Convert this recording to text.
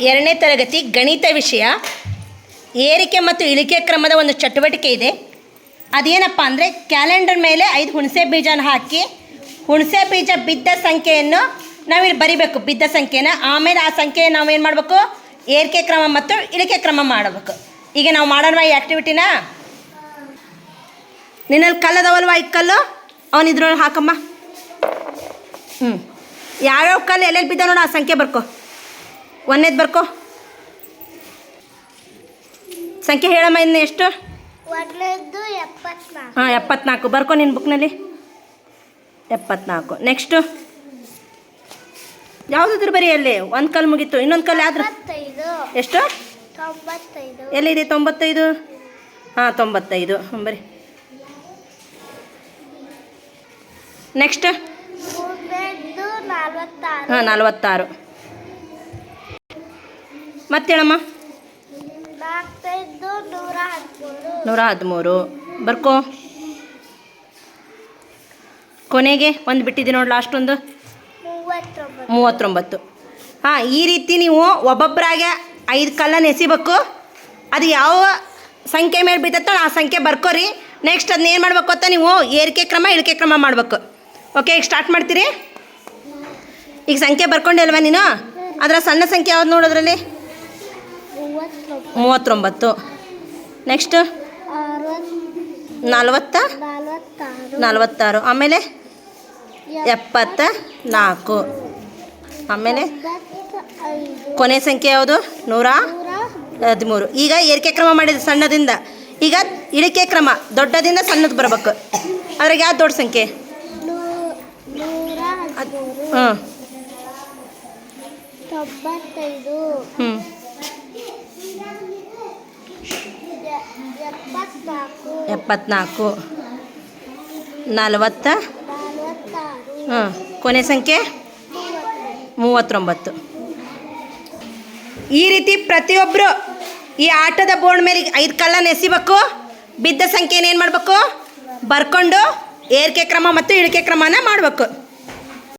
2ನೇ ತರಗತಿ ಗಣಿತ ವಿಷಯ ಏರಿಕೆ ಮತ್ತು ಇಳಿಕೆ ಕ್ರಮದ ಒಂದು ಚಟುವಟಿಕೆ ಇದೆ. ಅದೇನಪ್ಪ ಅಂದರೆ ಕ್ಯಾಲೆಂಡರ್ ಮೇಲೆ 5 ಹುಣಸೆ ಬೀಜನ ಹಾಕಿ ಹುಣಸೆ ಬೀಜ ಬಿದ್ದ ಸಂಖ್ಯೆಯನ್ನು ನಾವಿಲ್ಲಿ ಬರಿಬೇಕು. ಬಿದ್ದ ಸಂಖ್ಯೆನ ಆಮೇಲೆ ಆ ಸಂಖ್ಯೆ ನಾವೇನು ಮಾಡಬೇಕು, ಏರಿಕೆ ಕ್ರಮ ಮತ್ತು ಇಳಿಕೆ ಕ್ರಮ ಮಾಡಬೇಕು. ಈಗ ನಾವು ಮಾಡೋಣ ಈ ಆ್ಯಕ್ಟಿವಿಟಿನ. ನಿನ್ನಲ್ಲಿ ಕಲ್ಲದವಲ್ವ, ಈ ಕಲ್ಲು ಅವನಿದ್ರೊಳಗೆ ಹಾಕಮ್ಮ. ಯಾವ್ಯಾವ ಕಲ್ಲು ಎಲ್ಲೆಲ್ಲಿ ಬಿದ್ದ ನೋಡು, ಆ ಸಂಖ್ಯೆ ಬರ್ಕೊ. 1ನೇದು ಬರ್ಕೊ. ಸಂಖ್ಯೆ ಹೇಳಮ್ಮ. ಇನ್ನು ಎಷ್ಟು? 74 ಬರ್ಕೊ ನಿನ್ನ ಬುಕ್ನಲ್ಲಿ. 74. ನೆಕ್ಸ್ಟು ಯಾವುದಾದ್ರು ಬರೀ ಅಲ್ಲಿ ಒಂದು ಕಲ್ಲು ಮುಗೀತು. ಇನ್ನೊಂದು ಕಲ್ಲು ಯಾವ್ದು? ಎಷ್ಟು? ಎಲ್ಲಿದೆ 95? 95 ಬರೀ. ನೆಕ್ಸ್ಟ್ 46. ಮತ್ತೆ ಹೇಳಮ್ಮ. 113 ಬರ್ಕೋ. ಕೊನೆಗೆ ಒಂದು ಬಿಟ್ಟಿದ್ದೀನಿ ನೋಡಿ, ಲಾಸ್ಟ್ ಒಂದು 39. ಈ ರೀತಿ ನೀವು ಒಬ್ಬೊಬ್ಬರಾಗೆ 5 ಕಲ್ಲನ್ನು ಎಸಿಬೇಕು. ಅದು ಯಾವ ಸಂಖ್ಯೆ ಮೇಲೆ ಬಿದ್ದತ್ತೋ ಆ ಸಂಖ್ಯೆ ಬರ್ಕೋರಿ. ನೆಕ್ಸ್ಟ್ ಅದನ್ನ ಏನು ಮಾಡ್ಬೇಕು ಅಂತ ನೀವು ಏರಿಕೆ ಕ್ರಮ ಇಳಿಕೆ ಕ್ರಮ ಮಾಡಬೇಕು. ಓಕೆ, ಈಗ ಸ್ಟಾರ್ಟ್ ಮಾಡ್ತೀರಿ. ಈಗ ಸಂಖ್ಯೆ ಬರ್ಕೊಂಡೆ ನೀನು? ಅದರ ಸಣ್ಣ ಸಂಖ್ಯೆ ಯಾವ್ದು ನೋಡೋದ್ರಲ್ಲಿ? 39. ನೆಕ್ಸ್ಟ್ 46. ಆಮೇಲೆ 74. ಆಮೇಲೆ ಕೊನೆ ಸಂಖ್ಯೆ ಯಾವುದು? 113. ಈಗ ಏರಿಕೆ ಕ್ರಮ ಮಾಡಿದೆ ಸಣ್ಣದಿಂದ. ಈಗ ಇಳಿಕೆ ಕ್ರಮ ದೊಡ್ಡದಿಂದ ಸಣ್ಣದು ಬರಬೇಕು. ಅದ್ರಾಗ ಯಾವ್ದು ದೊಡ್ಡ ಸಂಖ್ಯೆ? 74. 40. ಕೊನೆ ಸಂಖ್ಯೆ 39. ಈ ರೀತಿ ಪ್ರತಿಯೊಬ್ಬರು ಈ ಆಟದ ಬೋರ್ಡ್ ಮೇಲೆ 5 ಕಲ್ಲನ್ನು ಎಸಿಬೇಕು. ಬಿದ್ದ ಸಂಖ್ಯೆನ ಏನು ಮಾಡಬೇಕು, ಬರ್ಕೊಂಡು ಏರಿಕೆ ಕ್ರಮ ಮತ್ತು ಇಳಿಕೆ ಕ್ರಮನ ಮಾಡಬೇಕು.